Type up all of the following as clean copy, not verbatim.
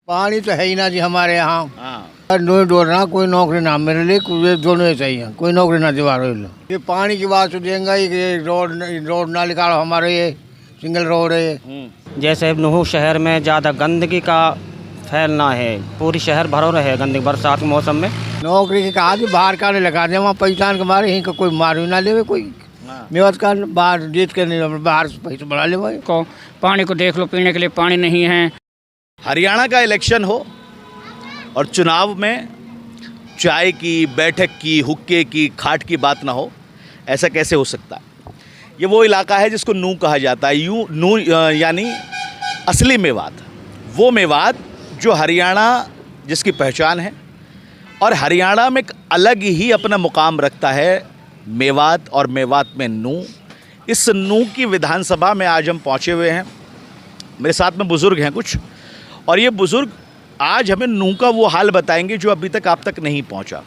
पानी तो है ही ना जी हमारे यहाँ। हाँ। नोई डोरना कोई नौकरी ना मेरे लिए, ये दोनों ही चाहिए, कोई नौकरी ना दिवा रहे लो। ये पानी की बात तो देंगे, ये रोड ना निकालो हमारे, ये सिंगल रोड है ये। जैसे नूह शहर में ज़्यादा गंदगी का फैलना है, पूरी शहर भरो रहे गंदगी बरसात के मौसम में। नौकरी की कहा थी बाहर का नहीं लगा दे, वहाँ पहचान के मारे यहीं का कोई मार भी ना ले कोई। मेवत का बाहर जीत के नहीं, बाहर से पैसे बढ़ा ले भाई। को पानी को देख लो, पीने के लिए पानी नहीं है। हरियाणा का इलेक्शन हो और चुनाव में चाय की, बैठक की, हुक्के की, खाट की बात ना हो, ऐसा कैसे हो सकता है। ये वो इलाका है जिसको नूह कहा जाता है। नूह यानी असली मेवात, वो मेवात जो हरियाणा जिसकी पहचान है और हरियाणा में एक अलग ही अपना मुकाम रखता है मेवात, और मेवात में नूह। इस नूह की विधानसभा में आज हम पहुँचे हुए हैं। मेरे साथ में बुज़ुर्ग हैं कुछ, और ये बुज़ुर्ग आज हमें नूह का वो हाल बताएंगे जो अभी तक आप तक नहीं पहुंचा।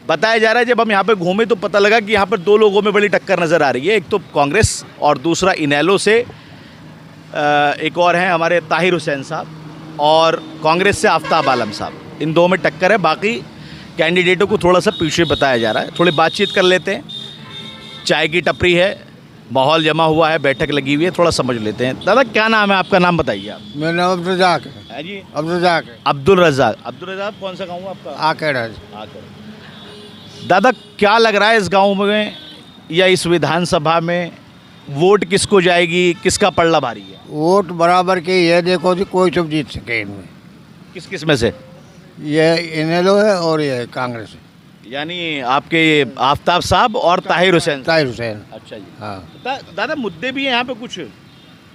बताया जा रहा है जब हम यहाँ पे घूमे तो पता लगा कि यहाँ पर दो लोगों में बड़ी टक्कर नज़र आ रही है, एक तो कांग्रेस और दूसरा इनेलो से एक और हैं हमारे ताहिर हुसैन साहब, और कांग्रेस से आफ्ताब आलम साहब। इन दो में टक्कर है, बाकी कैंडिडेटों को थोड़ा सा पीछे बताया जा रहा है। थोड़ी बातचीत कर लेते हैं। चाय की टपरी है, माहौल जमा हुआ है, बैठक लगी हुई है, थोड़ा समझ लेते हैं। दादा क्या नाम है आपका, नाम बताइए आप। मेरा नाम अब्दुल रज़ाक है जी, अब्दुल रज़ाक। अब्दुल रज़ाक। अब्दुल रज़ाक कौन सा गाँव है आपका? आकेड़ा। दादा क्या लग रहा है इस गांव में या इस विधानसभा में वोट किसको जाएगी, किसका पलड़ा भारी है? वोट बराबर के ये देखो जी, कोई सब जीत सके इनमें। किस किस में से? ये इनेलो है और ये कांग्रेस है। यानी आपके ये आफ्ताब साहब और ताहिर हुसैन। ताहिर हुसैन। अच्छा जी। हाँ दादा मुद्दे भी हैं यहाँ पे कुछ?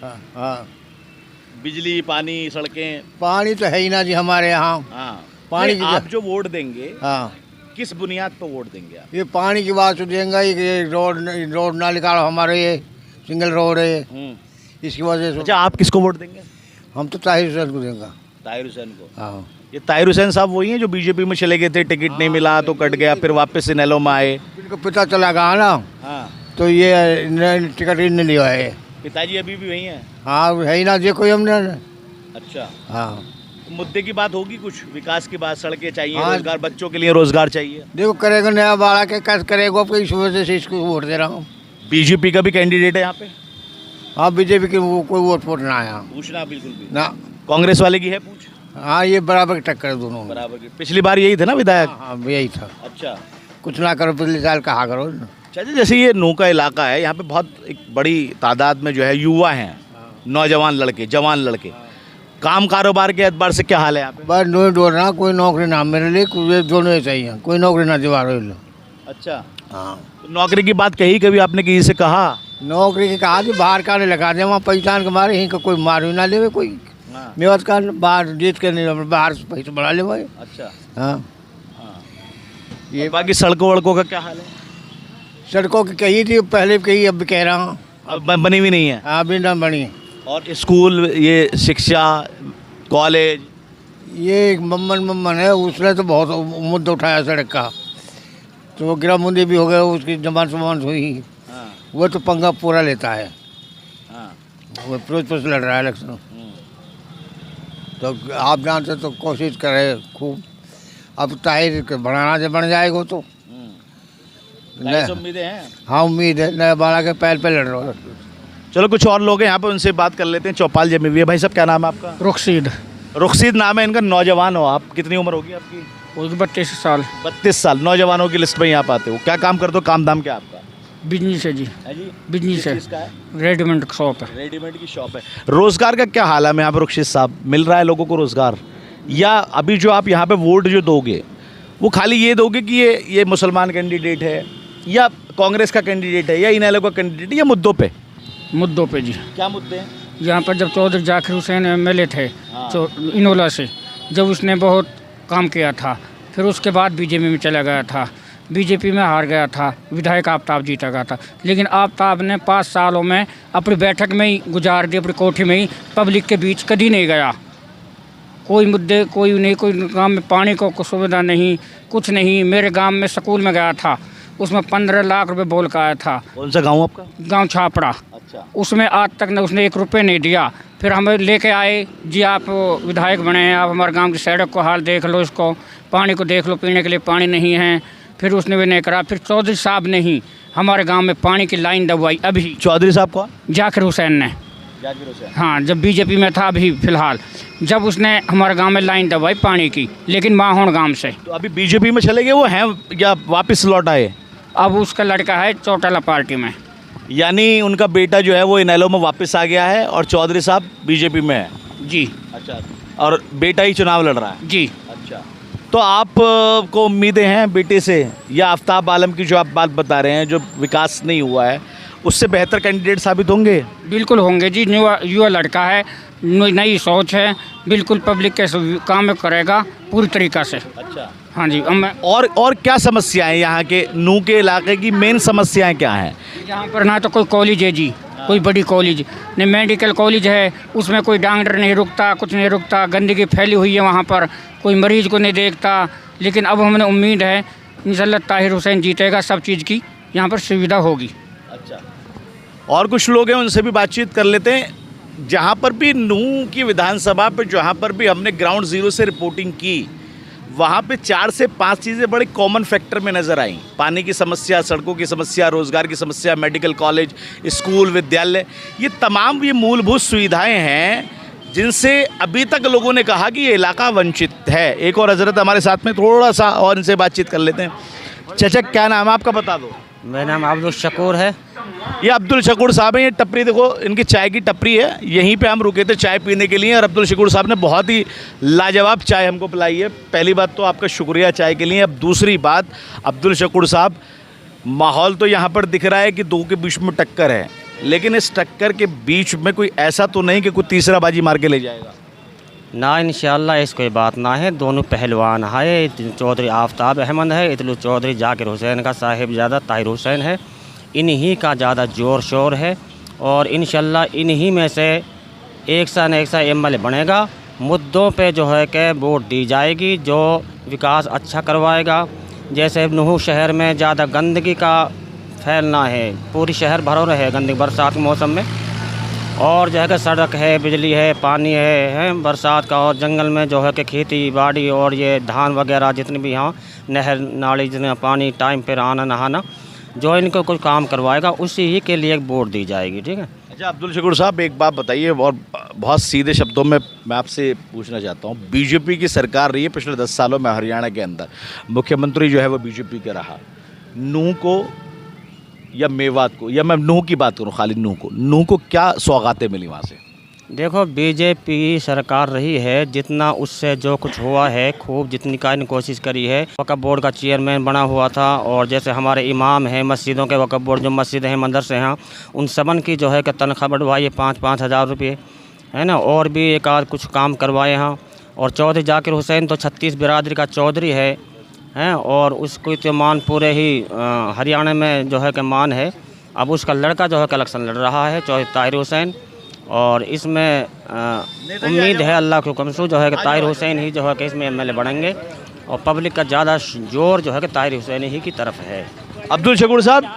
हाँ हाँ। बिजली, पानी, सड़कें। पानी तो है ही ना जी हमारे यहाँ। हाँ। पानी नहीं, आप जो वोट देंगे हाँ, किस बुनियाद पर वोट देंगे आप? ये पानी की बात तो देंगे, ये रोड ना निकालो हमारे, ये सिंगल रोड है ये। इसकी वजह से। अच्छा, आप किसको वोट देंगे? हम तो ताहिर हुसैन को देंगे। ताहिर हुसैन को। हाँ। ये ताहिर हुसैन साहब वही हैं जो बीजेपी में चले गए थे, टिकट नहीं मिला तो कट गया, फिर वापस इनेलो में आए। इनको पता चला गया ना। हाँ। तो ये टिकट ही नहीं लिया है। पिताजी अभी भी वही हैं? हाँ है ही ना, देखो हमने। अच्छा। हाँ। मुद्दे की बात होगी कुछ, विकास की बात, सड़कें चाहिए, हाँ। रोजगार, बच्चों के लिए रोजगार चाहिए। देखो करेगा नया बाड़ा के कैसे करेगा, आपको इस वजह से इसको वोट दे रहा हूँ। बीजेपी का भी कैंडिडेट है यहाँ पे? हाँ, बीजेपी की वो कोई वोट ना आया पूछना बिल्कुल भी ना। कांग्रेस वाले की है पूछ? हाँ, ये बराबर की टक्कर है दोनों में। बराबर की। पिछली बार यही था ना विधायक? हाँ यही था। अच्छा। कुछ ना करो, पिछले साल कहा करो। चाचा जैसे ये नूह का इलाका है, यहाँ पे बहुत एक बड़ी तादाद में जो है युवा हैं, नौजवान लड़के, जवान लड़के। काम कारोबार के एतबार से क्या हाल है यहाँ पे? बस नोई डोरना कोई नौकरी ना मेरे लिए, ये दोनों ही चाहिए, कोई नौकरी ना दिवा रहे लो। अच्छा। हाँ। तो नौकरी की बात कही कभी आपने किसी से कहा? नौकरी की कहा थी बाहर का नहीं लगा दे, वहाँ पहचान के मारे यहीं का कोई मार भी ना ले कोई। मेवत का बाहर जीत के नहीं, बाहर से पैसे बढ़ा ले भाई। अच्छा। हाँ। ये बाकी सड़कों वड़कों का क्या हाल है? सड़कों की कही थी पहले, कही अब भी कह रहा हूँ। अब बनी हुई नहीं है? हाँ, अभी ना बनी। और स्कूल, ये शिक्षा, कॉलेज? ये एक मम्मन है, उसने तो बहुत मुद्दा उठाया सड़क का, तो वो गिरा मुंदी भी हो गया, उसकी जमान हुई। हाँ। वो तो पंगा पूरा लेता है। हाँ। वो फिरोजपुर से लड़ रहा है इलेक्शन। तो आप जानते तो कोशिश करे खूब। अब ताहिर के बढ़ाना से बन जाएगा तो उम्मीदें हैं। हाँ, उम्मीद है, नया बाड़ा के पैर पे लड़ रहा है। चलो कुछ और लोग हैं यहाँ पे, उनसे बात कर लेते हैं। चौपाल जमी हुई है। भाई साहब क्या नाम है आपका? रुखसीद। रुखसीद नाम है इनका। नौजवान हो आप, कितनी उम्र होगी आपकी? 32 साल। 32 साल। नौजवानों की लिस्ट में यहाँ पे आते हो। क्या काम करते हो, काम दाम क्या आपका? बिजनेस है जी। है जी? बिजनेस है, किसका है? रेडीमेड शॉप है। रेडीमेड की शॉप है। रोजगार का क्या हाल है यहाँ पे रुखसीद साहब? मिल रहा है लोगों को रोजगार, या अभी जो आप यहाँ पे वोट जो दोगे वो खाली ये दोगे कि ये मुसलमान कैंडिडेट है, या कांग्रेस का कैंडिडेट है, या इनेलो का कैंडिडेट है, या मुद्दों पे? मुद्दों पे जी। क्या मुद्दे हैं? यहाँ पर जब चौधरी जाकिर हुसैन MLA थे हाँ। तो इनोला से, जब उसने बहुत काम किया था, फिर उसके बाद बीजेपी में चला गया था, बीजेपी में हार गया था, विधायक आफ्ताब जीता गया था। लेकिन आफ्ताब ने 5 सालों में अपनी बैठक में ही गुजार दी, अपनी कोठी में ही, पब्लिक के बीच कभी नहीं गया। कोई मुद्दे कोई नहीं, कोई गांव में पानी को सुविधा नहीं, कुछ नहीं। मेरे गांव में स्कूल में गया था, उसमें 15 लाख रुपए बोल का आया था। कौन सा गाँव आपका? गांव छापड़ा। अच्छा। उसमें आज तक न उसने 1 रुपये नहीं दिया। फिर हम लेके आए, जी आप विधायक बने हैं, आप हमारे गांव की सड़क को हाल देख लो, इसको पानी को देख लो, पीने के लिए पानी नहीं है। फिर उसने भी नहीं करा। फिर चौधरी साहब ने ही हमारे गांव में पानी की लाइन दबवाई। अभी चौधरी साहब कौन? जाकिर हुसैन ने, जाकिर हुसैन। हाँ, जब बीजेपी में था अभी फ़िलहाल, जब उसने हमारे गांव में लाइन दबवाई पानी की, लेकिन माहौड़ गांव से। तो अभी बीजेपी में चले गए वो हैं या वापस लौट आए? अब उसका लड़का है चौटाला पार्टी में। यानी उनका बेटा जो है वो इनेलो में वापस आ गया है और चौधरी साहब बीजेपी में है। जी अच्छा। और बेटा ही चुनाव लड़ रहा है? जी। अच्छा। तो आप को उम्मीदें हैं बेटे से, या आफ्ताब आलम की जो आप बात बता रहे हैं जो विकास नहीं हुआ है उससे बेहतर कैंडिडेट साबित होंगे? बिल्कुल होंगे जी। युवा लड़का है, नई सोच है, बिल्कुल पब्लिक के काम करेगा पूरी तरीक़ा से। अच्छा। हाँ जी। अब मैं और क्या समस्याएं यहाँ के नूह के इलाके की मेन समस्याएं क्या हैं? यहाँ पर ना तो कोई कॉलेज है जी, कोई बड़ी कॉलेज नहीं, मेडिकल कॉलेज है, उसमें कोई डॉक्टर नहीं रुकता, कुछ नहीं रुकता, गंदगी फैली हुई है वहाँ पर, कोई मरीज़ को नहीं देखता। लेकिन अब हमें उम्मीद है इंशाल्लाह ताहिर हुसैन जीतेगा, सब चीज़ की यहाँ पर सुविधा होगी। अच्छा। और कुछ लोग हैं उनसे भी बातचीत कर लेते हैं। जहाँ पर भी नूह की विधानसभा पे जहाँ पर भी हमने ग्राउंड ज़ीरो से रिपोर्टिंग की, वहाँ पे 4 से 5 चीज़ें बड़ी कॉमन फैक्टर में नज़र आईं। पानी की समस्या, सड़कों की समस्या, रोज़गार की समस्या, मेडिकल कॉलेज, स्कूल, विद्यालय, ये तमाम ये मूलभूत सुविधाएं हैं जिनसे अभी तक लोगों ने कहा कि ये इलाका वंचित है। एक और हजरत हमारे साथ में, थोड़ा सा और इनसे बातचीत कर लेते हैं। चाचा क्या नाम है आपका, बता दो। मेरा नाम अब्दुल शकूर है। ये अब्दुल शकूर साहब हैं। ये टपरी देखो, इनकी चाय की टपरी है, यहीं पे हम रुके थे चाय पीने के लिए और अब्दुल शकूर साहब ने बहुत ही लाजवाब चाय हमको पिलाई है। पहली बात तो आपका शुक्रिया चाय के लिए। अब दूसरी बात, अब्दुल शकूर साहब, माहौल तो यहाँ पर दिख रहा है कि दो के बीच में टक्कर है, लेकिन इस टक्कर के बीच में कोई ऐसा तो नहीं कि कोई तीसरा बाजी मार के ले जाएगा? ना, इंशाल्लाह ऐसी कोई बात ना है। दोनों पहलवान है, चौधरी आफ्ताब अहमद है, इतलू चौधरी जाकिर हुसैन का साहिबजादा ताहिर हुसैन है, इन्हीं का ज़्यादा ज़ोर शोर है और इंशाल्लाह इन्हीं में से एक सा MLA बनेगा। मुद्दों पे जो है कि वोट दी जाएगी, जो विकास अच्छा करवाएगा। जैसे नूह शहर में ज़्यादा गंदगी का फैलना है, पूरी शहर भरो रहे गंदगी बरसात के मौसम में, और जो है कि सड़क है, बिजली है, पानी है बरसात का, और जंगल में जो है कि खेती बाड़ी और ये धान वगैरह जितने भी यहाँ नहर नाली जितने पानी टाइम पर आना नहाना, जो इनको कोई काम करवाएगा उसी ही के लिए वोट दी जाएगी। ठीक है। अच्छा अब्दुल शकूर साहब, एक बात बताइए और बहुत सीधे शब्दों में मैं आपसे पूछना चाहता हूँ। बीजेपी की सरकार रही है पिछले 10 सालों में हरियाणा के अंदर, मुख्यमंत्री जो है वो बीजेपी का रहा। नूह को या मेवात को, या मैं नूह की बात करूँ खाली नूह को क्या सौगातें मिली वहाँ से? देखो, बीजेपी सरकार रही है, जितना उससे जो कुछ हुआ है खूब जितनी का कोशिश करी है। वक्फ बोर्ड का चेयरमैन बना हुआ था, और जैसे हमारे इमाम हैं मस्जिदों के, वक्फ बोर्ड जो मस्जिद हैं मदरसे हैं, उन सबन की जो है कि तनख्वाह बढ़वाई है 5-5 हज़ार रुपये, है ना। और भी एक आध कुछ काम करवाए हैं। और चौधरी जाकिर हुसैन तो 36 बिरादरी का चौधरी है, और उसको तो मान पूरे ही हरियाणा में जो है कि मान है। अब उसका लड़का जो है कि इलेक्शन लड़ रहा है, चौधरी ताहिर हुसैन, और इसमें उम्मीद है अल्लाह के हुक्म से जो है कि ताहिर हुसैन ही जो है कि इसमें MLA बनेंगे, और पब्लिक का ज़्यादा जोर जो है कि ताहिर हुसैन ही की तरफ है। अब्दुल शकूर साहब,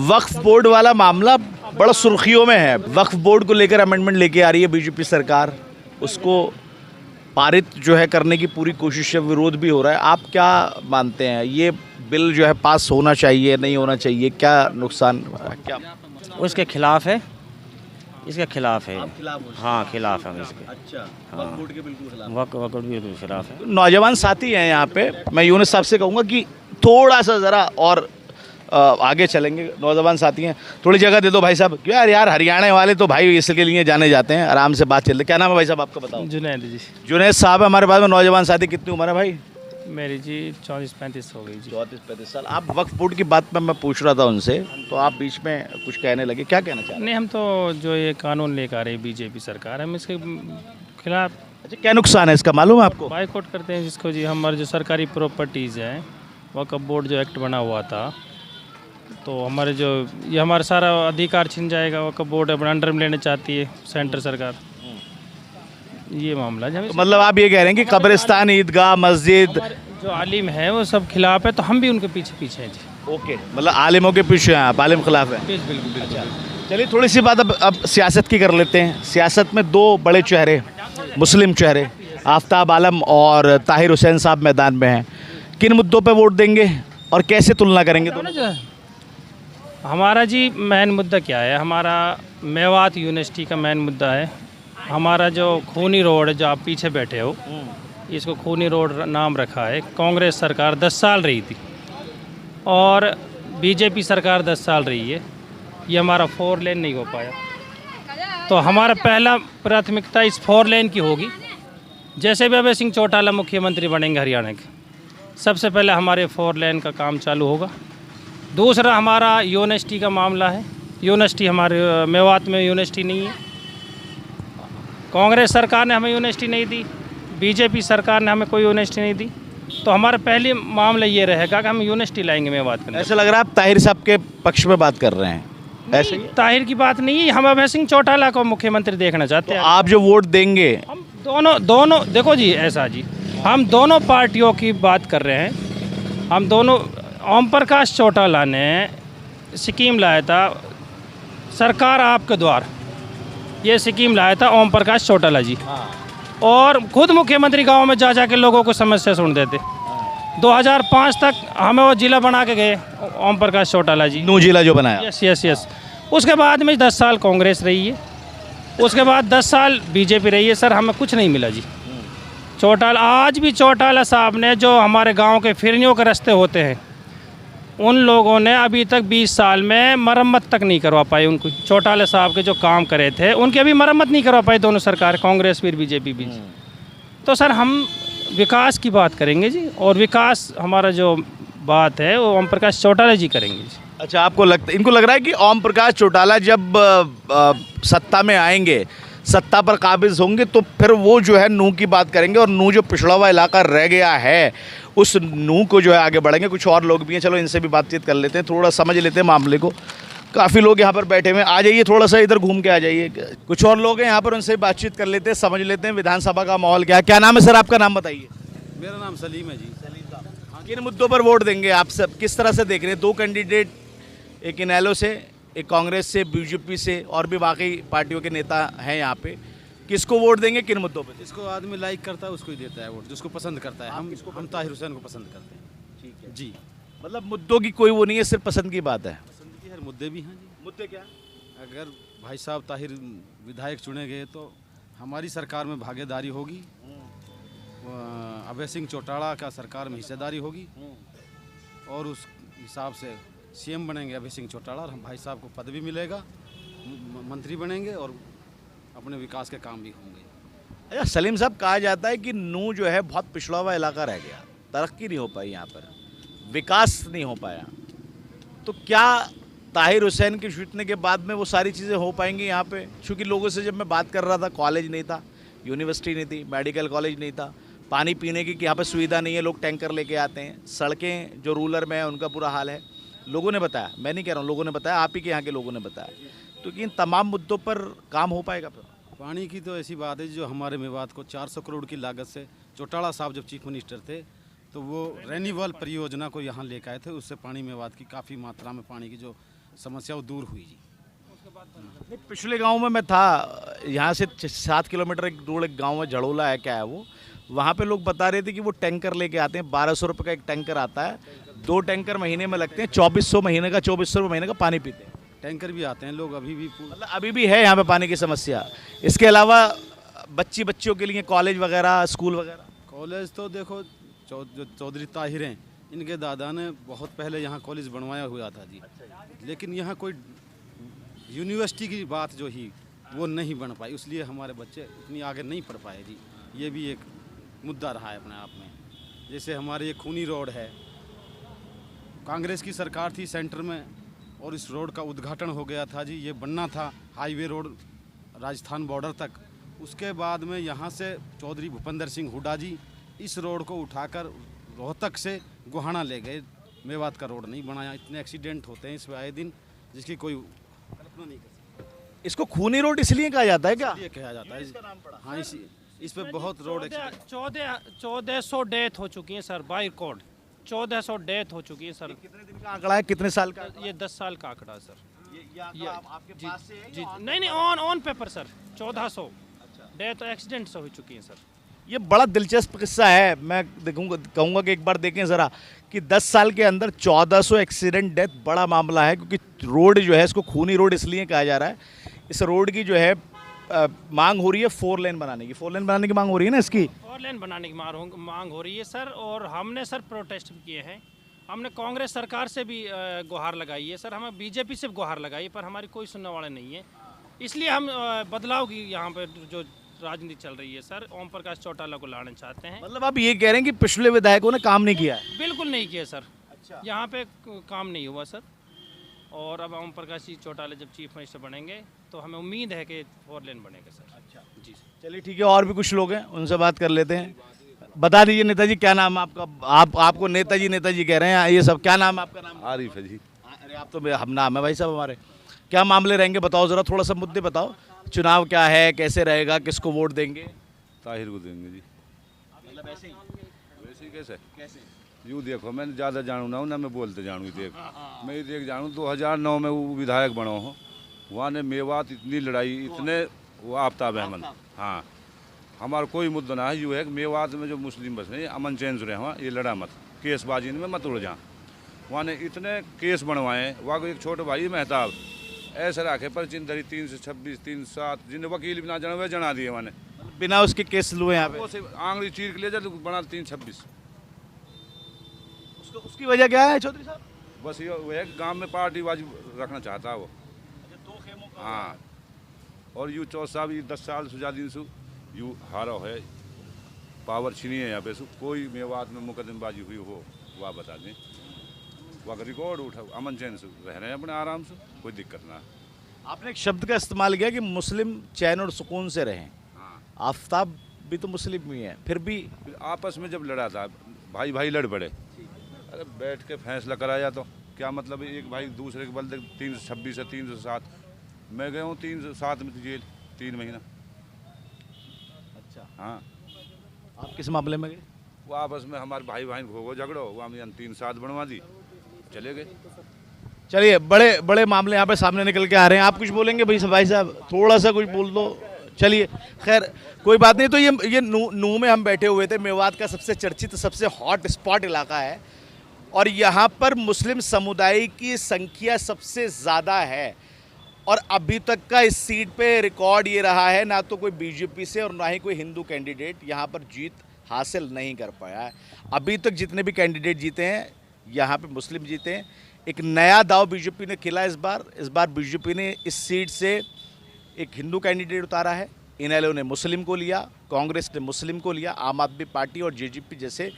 वक्फ बोर्ड वाला मामला बड़ा सुर्खियों में है। वक्फ बोर्ड को लेकर अमेंडमेंट लेके आ रही है बीजेपी सरकार, उसको पारित जो है करने की पूरी कोशिश है, विरोध भी हो रहा है। आप क्या मानते हैं, ये बिल जो है पास होना चाहिए, नहीं होना चाहिए, क्या नुकसान, क्या? उसके खिलाफ है, इसके खिलाफ है। हाँ, खिलाफ है इसके। अच्छा, वक्फ बोर्ड के बिल्कुल खिलाफ है। नौजवान साथी हैं यहाँ पे, मैं यूनुस साहब से कहूँगा कि थोड़ा सा ज़रा और आगे चलेंगे। नौजवान साथी हैं, थोड़ी जगह दे दो भाई साहब। क्यों यार हरियाणा वाले तो भाई इसके लिए जाने जाते हैं, आराम से बात चलती। क्या नाम है भाई साहब आपका, बताओ? जुनैद जी। जुनैद साहब हमारे पास में नौजवान साथी। कितनी उम्र है भाई? मेरी जी 34-35 हो गई जी। 34-35 साल। आप वक्फ बोर्ड की बात में मैं पूछ रहा था उनसे, तो आप बीच में कुछ कहने लगे, क्या कहना चाह रहे हैं? नहीं, हम तो जो ये कानून लेकर आ रही बीजेपी सरकार, हम इसके खिलाफ। अच्छा, क्या नुकसान है इसका मालूम है आपको? बाइकआउट करते हैं जिसको जी। हमारे जो सरकारी प्रॉपर्टीज़ हैं, वक्फ बोर्ड जो एक्ट बना हुआ था, तो हमारे जो ये हमारा सारा अधिकार छिन जाएगा। वक्फ बोर्ड अपने अंडर में लेना चाहती है सेंटर सरकार, ये मामला है। तो मतलब आप ये कह रहे हैं कि कब्रिस्तान, ईदगाह, मस्जिद, जो आलिम है वो सब खिलाफ है, तो हम भी उनके पीछे हैं जी। ओके, मतलब आलिमों के पीछे हैं आप, आलिम खिलाफ है? बिल्कुल। चलिए थोड़ी सी बात अब सियासत की कर लेते हैं। सियासत में दो बड़े चेहरे, मुस्लिम चेहरे, आफ्ताब आलम और ताहिर हुसैन साहब मैदान में हैं। किन मुद्दों पे वोट देंगे और कैसे तुलना करेंगे दोनों? हमारा जी मेन मुद्दा क्या है? हमारा मेवात यूनिवर्सिटी का मेन मुद्दा है। हमारा जो खूनी रोड है, जो आप पीछे बैठे हो, इसको खूनी रोड नाम रखा है। कांग्रेस सरकार 10 साल रही थी और बीजेपी सरकार 10 साल रही है। ये हमारा 4 लेन नहीं हो पाया, तो हमारा पहला प्राथमिकता इस 4 लेन की होगी। जैसे भी अभय सिंह चौटाला मुख्यमंत्री बनेंगे हरियाणा के, सबसे पहले हमारे 4 लेन का काम चालू होगा। दूसरा हमारा यूनिवर्सिटी का मामला है। यूनिवर्सिटी हमारे मेवात में यूनिवर्सिटी नहीं है। कांग्रेस सरकार ने हमें यूनिवर्सिटी नहीं दी, बीजेपी सरकार ने हमें कोई यूनिवर्सिटी नहीं दी, तो हमारा पहली मामला ये रहेगा कि हम यूनिवर्सिटी लाएंगे मेवात के अंदर। ऐसा लग रहा है आप ताहिर साहब के पक्ष में बात कर रहे हैं। ऐसे ही? ताहिर की बात नहीं है, हम अभय सिंह चौटाला को मुख्यमंत्री देखना चाहते हैं। आप जो वोट देंगे, हम दोनों देखो जी, ऐसा जी, हम दोनों पार्टियों की बात कर रहे हैं। हम दोनों, ओम प्रकाश चौटाला ने स्कीम लाया था, सरकार आपके द्वार, ये स्कीम लाया था ओम प्रकाश चौटाला जी। और खुद मुख्यमंत्री गांव में जा के लोगों को समस्या सुन देते। 2005 तक हमें वो जिला बना के गए ओम प्रकाश चौटाला जी, नू जिला जो बनाया। यस। उसके बाद में 10 साल कांग्रेस रही है, उसके बाद 10 साल बीजेपी रही है। सर हमें कुछ नहीं मिला जी। चौटाला, आज भी चौटाला साहब ने जो हमारे गांव के फिरनियों के रास्ते होते हैं, उन लोगों ने अभी तक 20 साल में मरम्मत तक नहीं करवा पाई। उनको चौटाला साहब के जो काम करे थे उनकी अभी मरम्मत नहीं करवा पाई दोनों सरकार, कांग्रेस फिर बीजेपी भी। तो सर हम विकास की बात करेंगे जी, और विकास हमारा जो बात है वो ओम प्रकाश चौटाला जी करेंगे जी। अच्छा, आपको इनको लग रहा है कि ओम प्रकाश चौटाला जब सत्ता में आएंगे, सत्ता पर काबिज होंगे, तो फिर वो जो है नू की बात करेंगे और नू जो पिछड़ा हुआ इलाका रह गया है उस नू को जो है आगे बढ़ेंगे। कुछ और लोग भी हैं, चलो इनसे भी बातचीत कर लेते हैं, थोड़ा समझ लेते हैं मामले को। काफ़ी लोग यहाँ पर बैठे हुए हैं, आ जाइए, थोड़ा सा इधर घूम के आ जाइए। कुछ और लोग हैं यहाँ पर, उनसे बातचीत कर लेते हैं, समझ लेते हैं विधानसभा का माहौल क्या है। क्या नाम है सर आपका? नाम बताइए। मेरा नाम सलीम है जी। सलीम साहब, किन मुद्दों पर वोट देंगे आप सब? किस तरह से देख रहे हैं? 2 कैंडिडेट, एक इनेलो से, एक कांग्रेस से, बीजेपी से, और भी बाकी पार्टियों के नेता हैं यहाँ पे। किसको वोट देंगे, किन मुद्दों पे? जिसको आदमी लाइक करता है उसको ही देता है वोट, जिसको पसंद करता है। हम ताहिर हुसैन को पसंद करते हैं। ठीक है जी। मतलब मुद्दों की कोई वो नहीं है, सिर्फ पसंद की बात है। पसंद की हर मुद्दे भी हैं जी। मुद्दे क्या? अगर भाई साहब ताहिर विधायक चुने गए तो हमारी सरकार में भागीदारी होगी, अभय सिंह चौटाला का सरकार में हिस्सेदारी होगी, और उस हिसाब से सीएम बनेंगे अभय सिंह चौटाला, और हम भाई साहब को पद भी मिलेगा, मंत्री बनेंगे और अपने विकास के काम भी होंगे। अच्छा सलीम साहब, कहा जाता है कि नू जो है बहुत पिछड़ा हुआ इलाका रह गया, तरक्की नहीं हो पाई यहाँ पर, विकास नहीं हो पाया, तो क्या ताहिर हुसैन के जीतने के बाद में वो सारी चीज़ें हो पाएंगी यहाँ पे? क्योंकि लोगों से जब मैं बात कर रहा था, कॉलेज नहीं था, यूनिवर्सिटी नहीं थी, मेडिकल कॉलेज नहीं था, पानी पीने की यहाँ पर सुविधा नहीं है, लोग टैंकर लेके आते हैं, सड़कें जो रूरल में है उनका बुरा हाल है। लोगों ने बताया, मैं नहीं कह रहा हूँ, लोगों ने बताया, आप ही के यहाँ के लोगों ने बताया। तो इन तमाम मुद्दों पर काम हो पाएगा फिर? पानी की तो ऐसी बात है जो हमारे मेवात को 400 करोड़ की लागत से चौटाला साहब जब चीफ मिनिस्टर थे तो वो रेन्यूअल परियोजना को यहाँ लेकर आए थे। उससे पानी मेवात की काफ़ी मात्रा में पानी की जो समस्या वो दूर हुई जी। पिछले गांव में मैं था, यहाँ से 7 किलोमीटर दूर एक गांव है, झड़ोला है, क्या है वो, वहाँ पे लोग बता रहे थे कि वो टैंकर लेके आते हैं, 1200 रुपये का एक टैंकर आता है, 2 टैंकर महीने में लगते हैं, 2400 महीने का, 2400 रुपये महीने का पानी पीते हैं। टैंकर भी आते हैं लोग अभी भी, मतलब अभी भी है यहाँ पे पानी की समस्या। इसके अलावा बच्चियों के लिए कॉलेज वगैरह, स्कूल वगैरह? कॉलेज तो देखो, जो चौधरी ताहिर हैं, इनके दादा ने बहुत पहले यहाँ कॉलेज बनवाया हुआ था जी, लेकिन यहाँ कोई यूनिवर्सिटी की बात जो ही वो नहीं बन पाई, इसलिए हमारे बच्चे इतनी आगे नहीं पढ़ पाए जी। ये भी एक मुद्दा रहा है अपने आप में। जैसे हमारे ये खूनी रोड है, कांग्रेस की सरकार थी सेंटर में और इस रोड का उद्घाटन हो गया था जी, ये बनना था हाईवे रोड राजस्थान बॉर्डर तक। उसके बाद में यहाँ से चौधरी भूपेंद्र सिंह हुड्डा जी इस रोड को उठाकर रोहतक से गोहाना ले गए, मेवात का रोड नहीं बनाया। इतने एक्सीडेंट होते हैं इस आए दिन जिसकी कोई कल्पना नहीं कर सकता। इसको खूनी रोड इसलिए कहा जाता है क्या? ये कहा जाता है हाँ, इस पे बहुत रोड 1400 डेथ हो चुकी है सर, बाई रिकॉर्ड 1400 डेथ हो चुकी है सर। कितने दिन का आंकड़ा है, कितने साल का? ये 10 साल का आंकड़ा है सर। आपके जी, पास से है जी या on नहीं on on paper sir 1400 death accident से हो चुकी है सर। ये बड़ा दिलचस्प किस्सा है। मैं कहूँगा कि एक बार देखें ज़रा कि 10 साल के अंदर 1400 एक्सीडेंट डेथ बड़ा मामला है, क्योंकि रोड जो है इसको खूनी रोड इसलिए कहा जा रहा है। इस रोड की जो है मांग हो रही है 4 लेन बनाने की, 4 लेन बनाने की मांग हो रही है ना इसकी। 4 लेन बनाने की मांग हो रही है सर, और हमने सर प्रोटेस्ट भी किए हैं। हमने कांग्रेस सरकार से भी गुहार लगाई है सर, हमें बीजेपी से गुहार लगाई है, पर हमारी कोई सुनने वाले नहीं है। इसलिए हम बदलाव की यहाँ पर जो राजनीति चल रही है सर, ओम प्रकाश चौटाला को लाना चाहते हैं। मतलब आप ये कह रहे हैं कि पिछले विधायकों ने काम नहीं किया है? बिल्कुल नहीं किया सर। अच्छा। यहाँ पे काम नहीं हुआ सर, और अब ओम प्रकाश जी चौटाला जब चीफ मिनिस्टर बनेंगे तो हमें उम्मीद है कि 4 लेन बनेगा सर। अच्छा जी सर। चलिए ठीक है, और भी कुछ लोग हैं उनसे बात कर लेते हैं। बता दीजिए नेताजी, क्या नाम है आपका? आपको नेताजी कह रहे हैं, ये सब क्या नाम है आपका? नाम आरिफ है जी। अरे आप तो हम नाम है भाई साहब हमारे। क्या मामले रहेंगे बताओ ज़रा, थोड़ा सा मुद्दे बताओ। चुनाव क्या है, कैसे रहेगा, किसको वोट देंगे? ताहिर को देंगे जी। मतलब ऐसे ही वैसे ही कैसे कैसे? यूँ देखो, मैं ज़्यादा जानू ना मैं बोलते जानू देख। मैं ये देख जानू 2009 में वो विधायक बना हूँ, वहाँ ने मेवात इतनी लड़ाई, इतने वो आफ्ताब अहमद। हाँ, हमारा कोई मुद्दा ना है। यूँ है कि मेवात में जो मुस्लिम बस नहीं, अमन चैन से रहे वहाँ, ये लड़ा मत, केसबाजी में मत उड़ जा। वहाँ ने इतने केस बनवाए। वहाँ को एक छोटे भाई मेहताब ऐसे रखे पर चिंतरी 326 307 जिन्हें वकील भी ना जाना वह जना दिए मैंने, बिना उसके केस लुए यहाँ पे। वो से आंगली चीर के ले जा बना 326। उसकी वजह क्या है चौधरी साहब? बस ये वो है गांव में पार्टीबाजी रखना चाहता है वो। हाँ, और यू चौथ साहब ये 10 साल से ज़्यादा सु यू हारा है, पावर छीनी है यहाँ पे सु। कोई मेवात में मुकदमेबाजी हुई हो वह बता दें, वह रिकॉर्ड उठा, अमन चैन से रह रहे हैं अपने आराम से, कोई दिक्कत ना। आपने एक शब्द का इस्तेमाल किया कि मुस्लिम चैन और सुकून से रहें। हाँ, आफ्ताब भी तो मुस्लिम ही है, फिर भी आपस में जब लड़ा था भाई भाई लड़ पड़े, अरे बैठ के फैसला कराया तो क्या मतलब है? एक भाई दूसरे के बल 326 है 307, मैं गया हूँ 307 में जेल 3 महीना। अच्छा, हाँ, आप किस मामले में गए? वो आपस में हमारे भाई भाई हो झगड़ो, वो हम 307 बनवा दी, चले गए। चलिए, बड़े बड़े मामले यहाँ पे सामने निकल के आ रहे हैं। आप कुछ बोलेंगे भाई साहब? थोड़ा सा कुछ बोल दो। चलिए, खैर कोई बात नहीं। तो ये नूह में हम बैठे हुए थे। मेवात का सबसे चर्चित, सबसे हॉट स्पॉट इलाका है, और यहाँ पर मुस्लिम समुदाय की संख्या सबसे ज़्यादा है। और अभी तक का इस सीट पे रिकॉर्ड ये रहा है, ना तो कोई बीजेपी से और ना ही कोई हिंदू कैंडिडेट यहाँ पर जीत हासिल नहीं कर पाया है। अभी तक जितने भी कैंडिडेट जीते हैं यहाँ पे मुस्लिम जीते हैं। एक नया दाव बीजेपी ने खिला इस बार बीजेपी ने इस सीट से एक हिंदू कैंडिडेट उतारा है। इनेलो ने मुस्लिम को लिया, कांग्रेस ने मुस्लिम को लिया, आम आदमी पार्टी और जेजेपी जैसे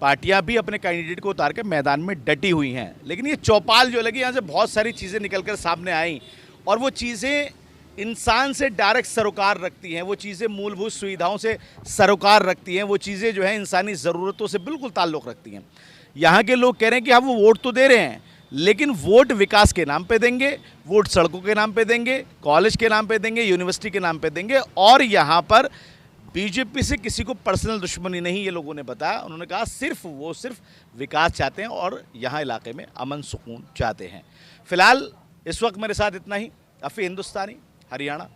पार्टियां भी अपने कैंडिडेट को उतार के मैदान में डटी हुई हैं। लेकिन ये चौपाल जो लगी, यहाँ से बहुत सारी चीज़ें निकलकर सामने आई, और वो चीज़ें इंसान से डायरेक्ट सरोकार रखती हैं, वो चीज़ें मूलभूत सुविधाओं से सरोकार रखती हैं, वो चीज़ें जो है इंसानी ज़रूरतों से बिल्कुल ताल्लुक़ रखती हैं। यहाँ के लोग कह रहे हैं कि हाँ वो वोट तो दे रहे हैं, लेकिन वोट विकास के नाम पे देंगे, वोट सड़कों के नाम पे देंगे, कॉलेज के नाम पे देंगे, यूनिवर्सिटी के नाम पे देंगे। और यहाँ पर बीजेपी से किसी को पर्सनल दुश्मनी नहीं, ये लोगों ने बताया। उन्होंने कहा सिर्फ विकास चाहते हैं और यहाँ इलाके में अमन सुकून चाहते हैं। फिलहाल इस वक्त मेरे साथ इतना ही। अफी हिंदुस्तानी, हरियाणा।